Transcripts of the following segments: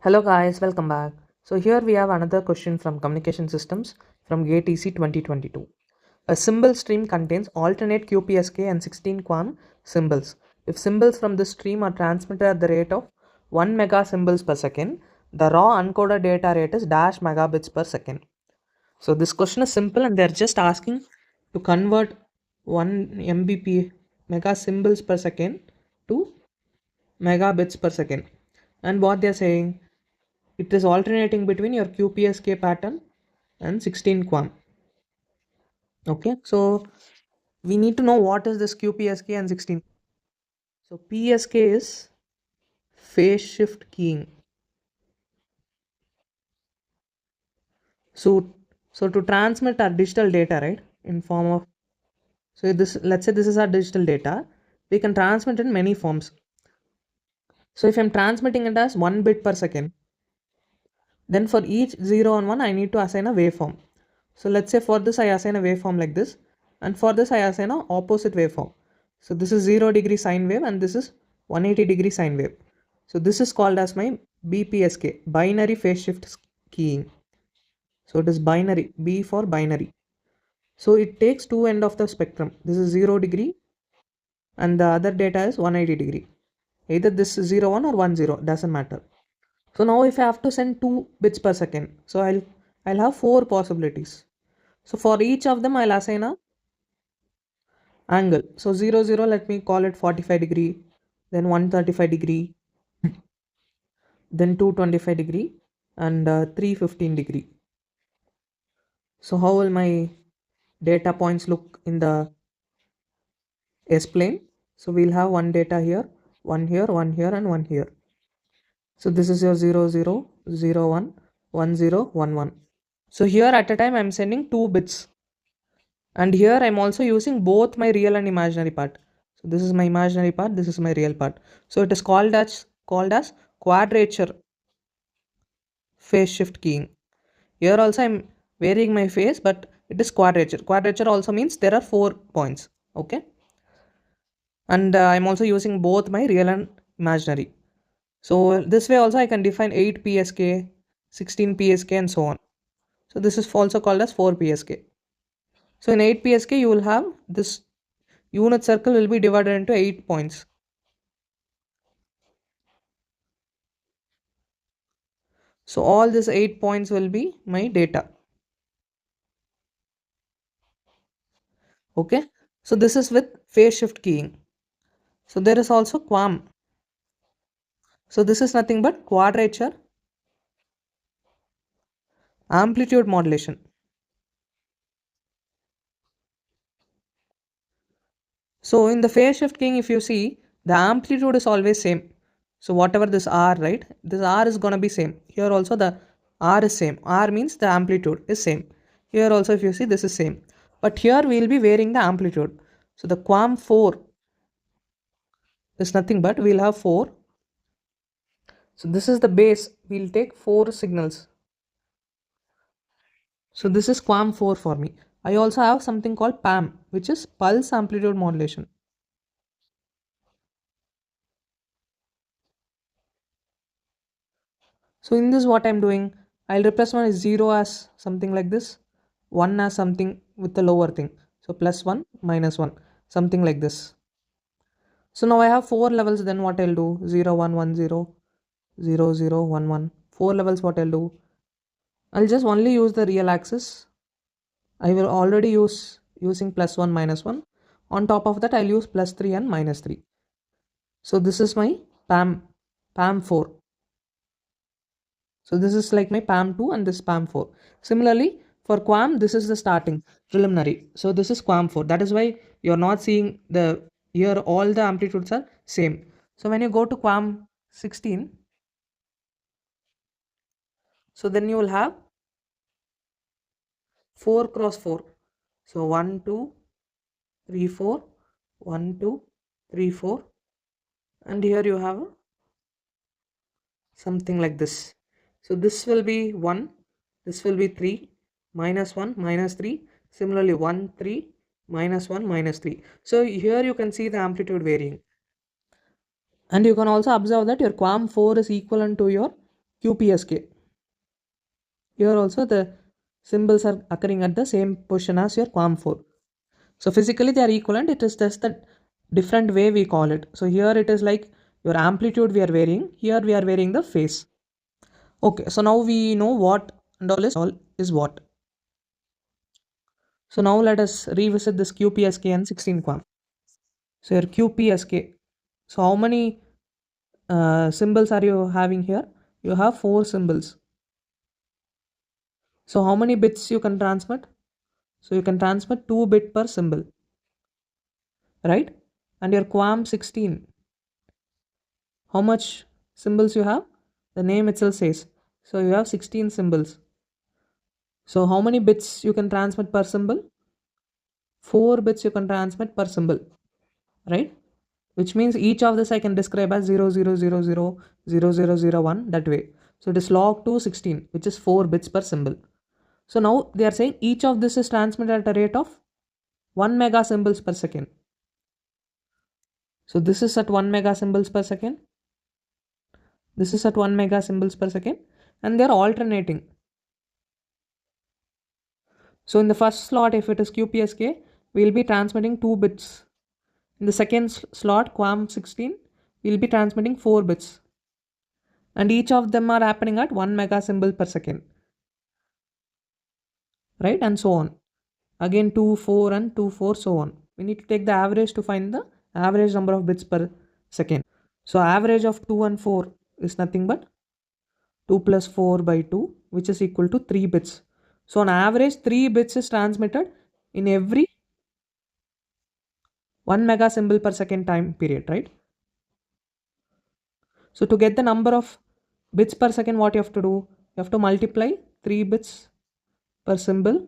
Hello guys, welcome back. So here we have another question from Communication Systems from GATE 2022. A symbol stream contains alternate QPSK and 16 QAM symbols. If symbols from this stream are transmitted at the rate of 1 mega symbols per second, the raw uncoded data rate is dash megabits per second. So this question is simple and they're just asking to convert 1 mbp mega symbols per second to megabits per second. And what they're saying, it is alternating between your QPSK pattern and 16 QAM. Okay, so we need to know what is this QPSK and 16. So PSK is phase shift keying. So to transmit our digital data, right, in form of, so this, let's say this is our digital data, we can transmit in many forms. So if I'm transmitting it as 1 bit per second, then for each 0 and 1 I need to assign a waveform. So let's say for this I assign a waveform like this, and for this I assign a opposite waveform. So this is 0 degree sine wave and this is 180 degree sine wave. So this is called as my BPSK, binary phase shift keying. So it is binary, B for binary. So it takes two end of the spectrum. This is 0 degree and the other data is 180 degree. Either this is 0 1 or 1 0, doesn't matter. So now if I have to send 2 bits per second, so I'll have 4 possibilities. So for each of them I'll assign a angle. So 0 0, let me call it 45 degree, then 135 degree, then 225 degree, and 315 degree. So how will my data points look in the S plane? So we'll have one data here, one here, one here, and one here. So this is your 0 0 0 1 1 0 1 1. So here at a time I'm sending 2 bits. And here I'm also using both my real and imaginary part. So this is my imaginary part, this is my real part. So it is called as quadrature phase shift keying. Here also I'm varying my phase, but it is quadrature. Quadrature also means there are 4 points. Okay. And I'm also using both my real and imaginary. So this way also I can define 8 PSK, 16 PSK and so on. So this is also called as 4 PSK. So in 8 PSK you will have this unit circle will be divided into 8 points. So all these 8 points will be my data. Okay. So this is with phase shift keying. So there is also QAM. So this is nothing but quadrature amplitude modulation. So in the phase shift keying, if you see, the amplitude is always same. So whatever this R, right, this R is gonna be same. Here also the R is same. R means the amplitude is same. Here also if you see, this is same. But here we will be varying the amplitude. So the QAM 4 is nothing but we'll have 4. So this is the base. We'll take 4 signals. So this is QAM 4 for me. I also have something called PAM, which is pulse amplitude modulation. So in this what I'm doing, I'll represent my 0 as something like this, 1 as something with the lower thing. So plus 1, minus 1, something like this. So now I have 4 levels, then what I'll do, 0, 1, 1, 0, 0, 0, 1, 1. 4 levels what I'll do, I'll just only use the real axis. I will already using plus 1, minus 1. On top of that I'll use plus 3 and minus 3. So this is my PAM 4. So this is like my PAM 2 and this PAM 4. Similarly, for QAM, this is the starting preliminary. So this is QAM 4. That is why you're not seeing the here all the amplitudes are same. So when you go to QAM 16, so then you will have 4 cross 4. So 1, 2, 3, 4, 1, 2, 3, 4. And here you have something like this. So this will be 1, this will be 3, minus 1, minus 3. Similarly 1, 3, minus 1, minus 3. So here you can see the amplitude varying. And you can also observe that your QAM 4 is equivalent to your QPSK. Here also the symbols are occurring at the same position as your QAM4. So physically they are equivalent, it is just the different way we call it. So here it is like your amplitude we are varying, here we are varying the phase. Okay, so now we know what and all is what. So now let us revisit this QPSK and 16 QAM. So your QPSK. So how many symbols are you having here? You have 4 symbols. So how many bits you can transmit? So you can transmit 2 bit per symbol, right? And your QAM 16, how much symbols you have? The name itself says. So you have 16 symbols. So how many bits you can transmit per symbol? 4 bits you can transmit per symbol, right? Which means each of this I can describe as 0, 0, 0, 0, 0, 0, 0, 0, 1 that way. So it is log 2 16, which is 4 bits per symbol. So now they are saying each of this is transmitted at a rate of 1 mega symbols per second. So this is at 1 mega symbols per second. This is at 1 mega symbols per second, and they are alternating. So in the first slot, if it is QPSK, we will be transmitting 2 bits. In the second slot, QAM 16, we will be transmitting 4 bits. And each of them are happening at 1 mega symbol per second. Right? And so on. Again 2, 4 and 2, 4, so on. We need to take the average to find the average number of bits per second. So average of 2 and 4 is nothing but 2 plus 4 by 2, which is equal to 3 bits. So on average 3 bits is transmitted in every 1 mega symbol per second time period, right? So to get the number of bits per second, what you have to do? You have to multiply 3 bits per symbol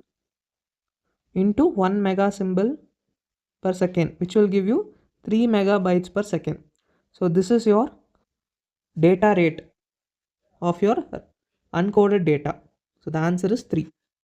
into 1 mega symbol per second, which will give you 3 megabytes per second. So this is your data rate of your uncoded data. So the answer is 3.